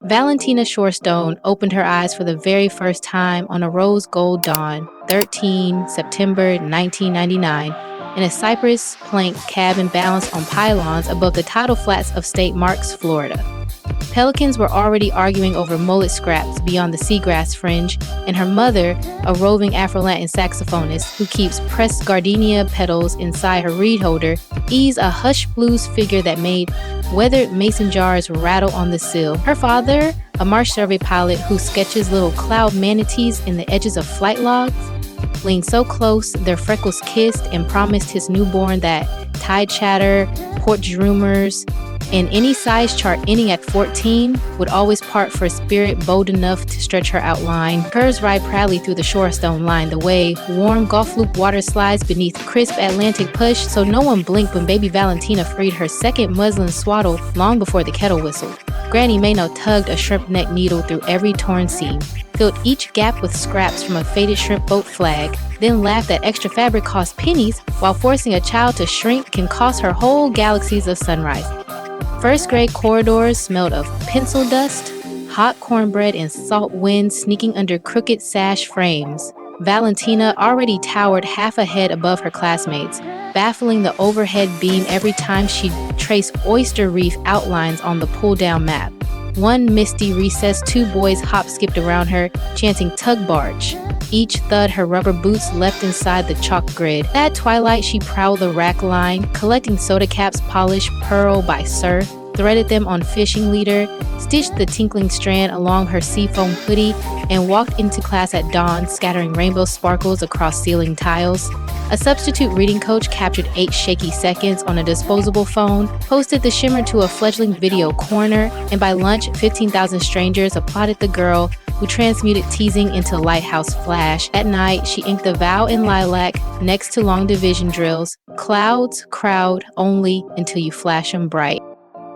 Valentina Shorestone opened her eyes for the very first time on a rose gold dawn, 13 September 1999, in a cypress plank cabin balanced on pylons above the tidal flats of St. Marks, Florida. Pelicans were already arguing over mullet scraps beyond the seagrass fringe, and her mother, a roving Afro-Latin saxophonist who keeps pressed gardenia petals inside her reed holder, eased a hush blues figure that made weathered mason jars rattle on the sill. Her father, a Marsh survey pilot who sketches little cloud manatees in the edges of flight logs, leaned so close their freckles kissed and promised his newborn that tide chatter, porch rumors, and any size chart ending at 14 would always part for a spirit bold enough to stretch her outline. Curves ride proudly through the Shorestone line the way warm golf loop water slides beneath crisp Atlantic push, so no one blinked when baby Valentina freed her second muslin swaddle long before the kettle whistled. Granny Mayno tugged a shrimp neck needle through every torn seam, filled each gap with scraps from a faded shrimp boat flag, then laughed that extra fabric cost pennies while forcing a child to shrink can cost her whole galaxies of sunrise. First grade corridors smelled of pencil dust, hot cornbread, and salt wind sneaking under crooked sash frames. Valentina already towered half a head above her classmates, baffling the overhead beam every time she traced oyster reef outlines on the pull-down map. One misty recess, two boys hop-skipped around her, chanting tug barge. Each thud her rubber boots left inside the chalk grid. At twilight, she prowled the rack line, collecting soda caps polished pearl by surf, threaded them on fishing leader, stitched the tinkling strand along her seafoam hoodie, and walked into class at dawn, scattering rainbow sparkles across ceiling tiles. A substitute reading coach captured 8 shaky seconds on a disposable phone, posted the shimmer to a fledgling video corner, and by lunch, 15,000 strangers applauded the girl who transmuted teasing into lighthouse flash. At night, she inked the vow in lilac next to long division drills. Clouds crowd only until you flash them bright.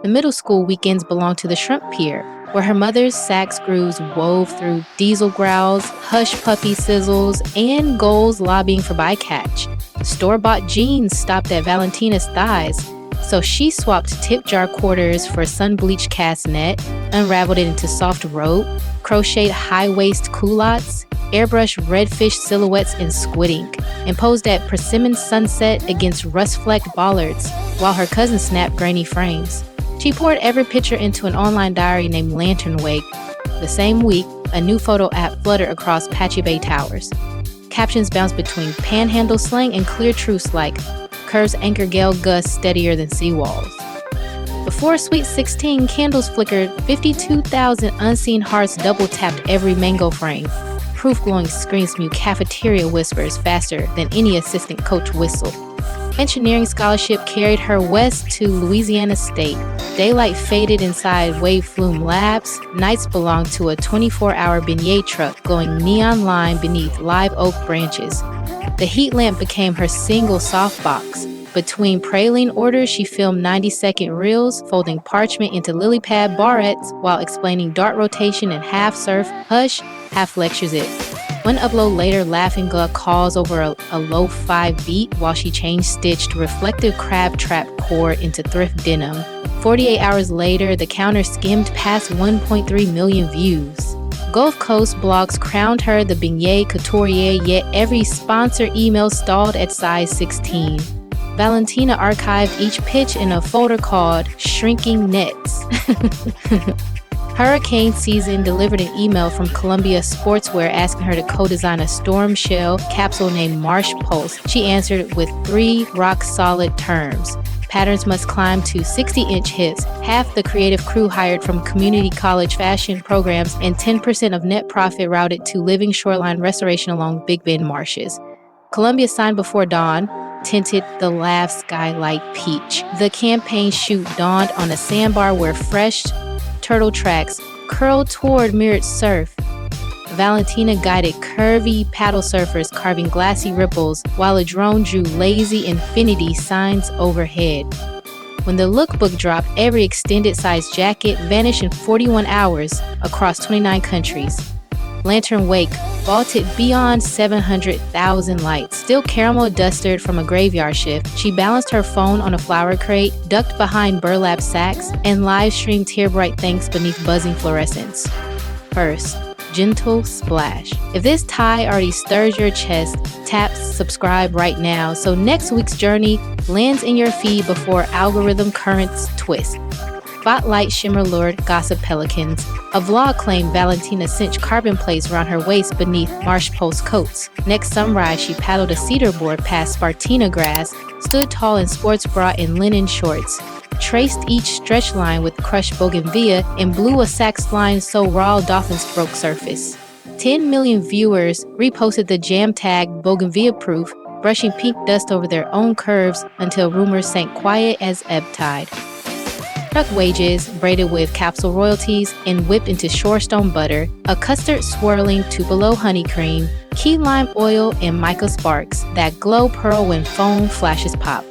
The middle school weekends belonged to the shrimp pier, where her mother's sax grooves wove through diesel growls, hush puppy sizzles, and goals lobbying for bycatch. Store-bought jeans stopped at Valentina's thighs, so she swapped tip jar quarters for sun-bleached cast net, unraveled it into soft rope, crocheted high-waist culottes, airbrushed redfish silhouettes in squid ink, and posed at persimmon sunset against rust-flecked bollards, while her cousin snapped grainy frames. She poured every picture into an online diary named Lantern Wake. The same week, a new photo app fluttered across Patchy Bay Towers. Captions bounced between panhandle slang and clear truths like, curves anchor gale gusts steadier than seawalls. Before Sweet 16, candles flickered, 52,000 unseen hearts double-tapped every mango frame. Proof glowing screens mute cafeteria whispers faster than any assistant coach whistle. Engineering scholarship carried her west to Louisiana State. Daylight faded inside Wave Flume Labs. Nights belonged to a 24-hour beignet truck glowing neon lime beneath live oak branches. The heat lamp became her single softbox. Between praline orders, she filmed 90-second reels, folding parchment into lily pad barrettes while explaining dart rotation and half surf, hush, half lectures it. One upload later, Laughing Glove calls over a low 5 beat while she change-stitched reflective crab trap cord into thrift denim. 48 hours later, the counter skimmed past 1.3 million views. Gulf Coast blogs crowned her the beignet couturier, yet every sponsor email stalled at size 16. Valentina archived each pitch in a folder called Shrinking Nets. Hurricane season delivered an email from Columbia Sportswear asking her to co-design a storm shell capsule named Marsh Pulse. She answered with 3 rock-solid terms. Patterns must climb to 60-inch hips, half the creative crew hired from community college fashion programs, and 10% of net profit routed to living shoreline restoration along Big Bend marshes. Columbia signed before dawn, tinted the laugh skylight peach. The campaign shoot dawned on a sandbar where fresh turtle tracks curled toward mirrored surf. Valentina guided curvy paddle surfers carving glassy ripples while a drone drew lazy infinity signs overhead. When the lookbook dropped, every extended size jacket vanished in 41 hours across 29 countries. lantern wake vaulted beyond 700,000 lights. Still caramel dustered from a graveyard shift, she balanced her phone on a flower crate, ducked behind burlap sacks, and live-streamed tear-bright thanks beneath buzzing fluorescence. First, gentle splash. If this tie already stirs your chest, tap subscribe right now so next week's journey lands in your feed before algorithm currents twist. Spotlight shimmer lured gossip pelicans. A vlog claimed Valentina cinched carbon plates around her waist beneath marsh post coats. Next sunrise, she paddled a cedar board past Spartina grass, stood tall in sports bra and linen shorts, traced each stretch line with crushed bougainvillea, and blew a sax line so raw dolphins broke surface. 10 million viewers reposted the jam tag bougainvillea proof, brushing pink dust over their own curves until rumors sank quiet as ebb tide. Truck wages, braided with capsule royalties and whipped into Shorestone butter, a custard swirling Tupelo honey cream, key lime oil, and mica sparks that glow pearl when foam flashes pop.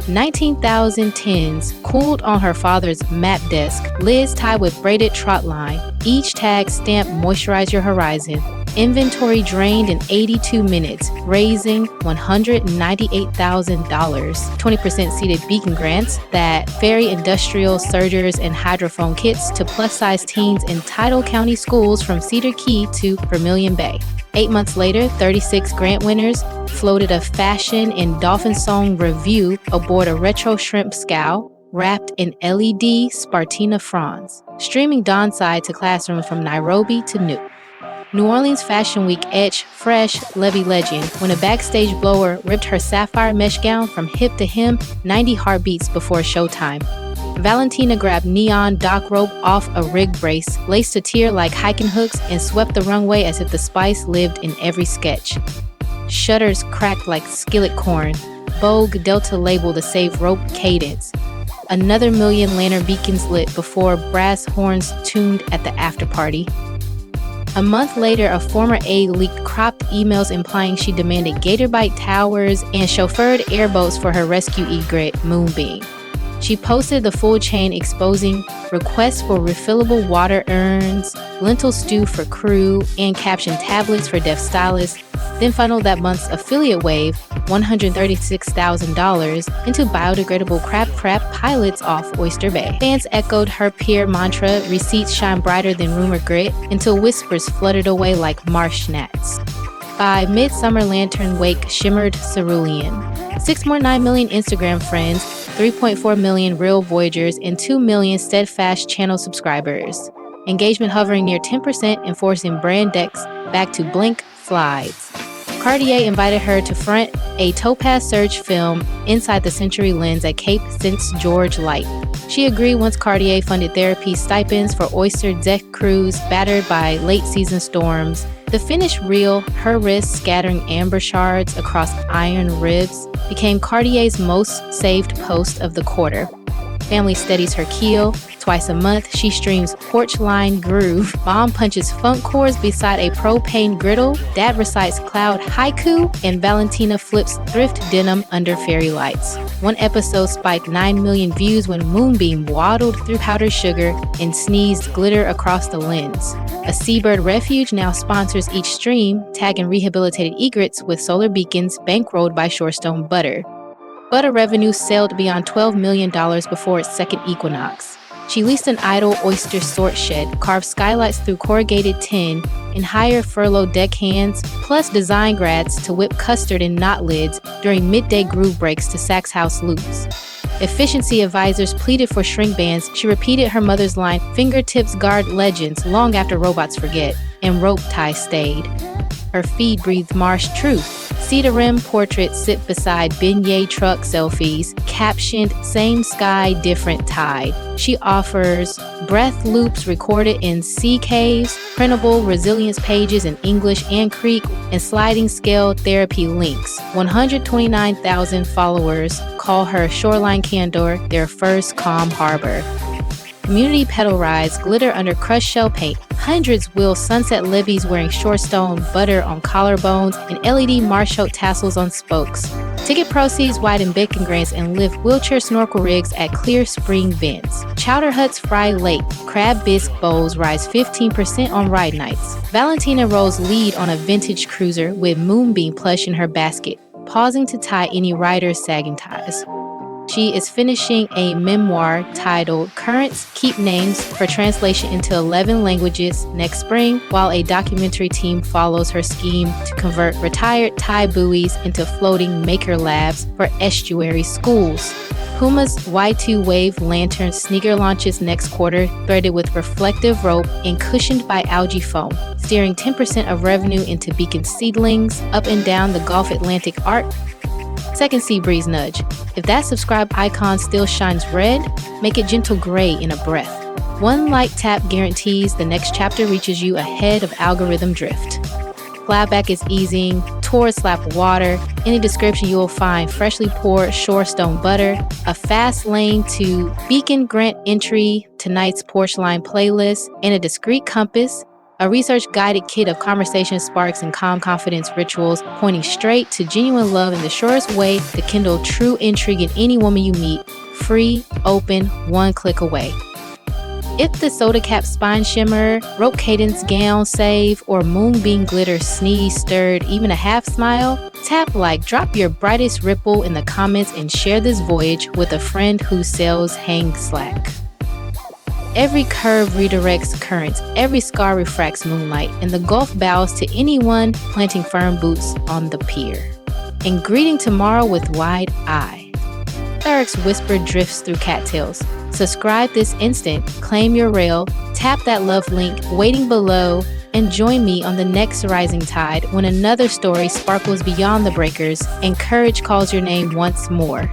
19,000 tins cooled on her father's map desk, lids tied with braided trot line, each tag stamped moisturize your horizon. Inventory drained in 82 minutes, raising $198,000. 20% seeded beacon grants that ferry industrial surgers and hydrophone kits to plus-size teens in Tidal County schools from Cedar Key to Vermilion Bay. 8 months later, 36 grant winners floated a fashion and dolphin-song review aboard a retro shrimp scow wrapped in LED Spartina fronds, streaming dawn-side to classrooms from Nairobi to Nuuk. New Orleans Fashion Week etched fresh Levy legend when a backstage blower ripped her sapphire mesh gown from hip to hem 90 heartbeats before showtime. Valentina grabbed neon dock rope off a rig brace, laced a tier like hiking hooks, and swept the runway as if the spice lived in every sketch. Shutters cracked like skillet corn. Vogue Delta label to save rope cadence. Another million lantern beacons lit before brass horns tuned at the after party. A month later, a former aide leaked cropped emails implying she demanded gator bite towers and chauffeured airboats for her rescue egret, Moonbeam. She posted the full chain exposing requests for refillable water urns, lentil stew for crew, and captioned tablets for deaf stylists, then funneled that month's affiliate wave, $136,000, into biodegradable crab prep pilots off Oyster Bay. Fans echoed her peer mantra, receipts shine brighter than rumor grit, until whispers fluttered away like marsh gnats. By Midsummer Lantern Wake shimmered cerulean. 6.9 million Instagram friends, 3.4 million real Voyagers, and 2 million steadfast channel subscribers. Engagement hovering near 10% and forcing brand decks back to blank slides. Cartier invited her to front a Topaz Surge film inside the Century lens at Cape St. George Light. She agreed once Cartier funded therapy stipends for oyster deck crews battered by late-season storms. The finished reel, her wrist scattering amber shards across iron ribs, became Cartier's most saved post of the quarter. Family steadies her keel. Twice a month, she streams Porch Line Groove. Mom punches funk chords beside a propane griddle. Dad recites cloud haiku. And Valentina flips thrift denim under fairy lights. One episode spiked 9 million views when Moonbeam waddled through powdered sugar and sneezed glitter across the lens. A Seabird Refuge now sponsors each stream, tagging rehabilitated egrets with solar beacons bankrolled by Shorestone butter. Butter revenue sailed beyond $12 million before its second equinox. She leased an idle oyster sort shed, carved skylights through corrugated tin, and hired furloughed deckhands, plus design grads to whip custard in knot lids during midday groove breaks to Saks House loops. Efficiency advisors pleaded for shrink bands. She repeated her mother's line, "Fingertips guard legends," long after robots forget, and rope ties stayed. Her feed breathed marsh truth. Cedar rim portraits sit beside beignet truck selfies, captioned "Same sky, different tide." She offers breath loops recorded in sea caves, printable resilience pages in English and Creek, and sliding scale therapy links. 129,000 followers call her shoreline candor their first calm harbor. Community pedal rides glitter under crushed shell paint. Hundreds wheel sunset levees wearing Shorestone butter on collarbones and LED marsh oak tassels on spokes. Ticket proceeds widen bacon grants and lift wheelchair snorkel rigs at Clear Spring Bends. Chowder Hut's Fry Lake crab bisque bowls rise 15% on ride nights. Valentina rolls lead on a vintage cruiser with moonbeam plush in her basket, pausing to tie any rider's sagging ties. She is finishing a memoir titled Currents Keep Names for translation into 11 languages next spring, while a documentary team follows her scheme to convert retired Thai buoys into floating maker labs for estuary schools. Puma's Y2 Wave lantern sneaker launches next quarter, threaded with reflective rope and cushioned by algae foam, steering 10% of revenue into Beacon seedlings up and down the Gulf Atlantic arc. Second sea breeze nudge. If that subscribe icon still shines red, make it gentle gray in a breath. One light tap guarantees the next chapter reaches you ahead of algorithm drift. Flyback is easing, tourist lap water. In the description you will find freshly poured Shorestone butter, a fast lane to Beacon Grant entry, tonight's Porchline playlist, and a discreet compass, a research-guided kit of conversation sparks and calm confidence rituals pointing straight to genuine love in the surest way to kindle true intrigue in any woman you meet. Free, open, one click away. If the soda cap spine shimmer, rope cadence gown save, or moonbeam glitter sneeze stirred even a half smile, tap like, drop your brightest ripple in the comments and share this voyage with a friend who sells hang slack. Every curve redirects currents, every scar refracts moonlight, and the Gulf bows to anyone planting firm boots on the pier. And greeting tomorrow with wide eye. Eric's whisper drifts through cattails. Subscribe this instant, claim your rail, tap that love link waiting below, and join me on the next rising tide when another story sparkles beyond the breakers and courage calls your name once more.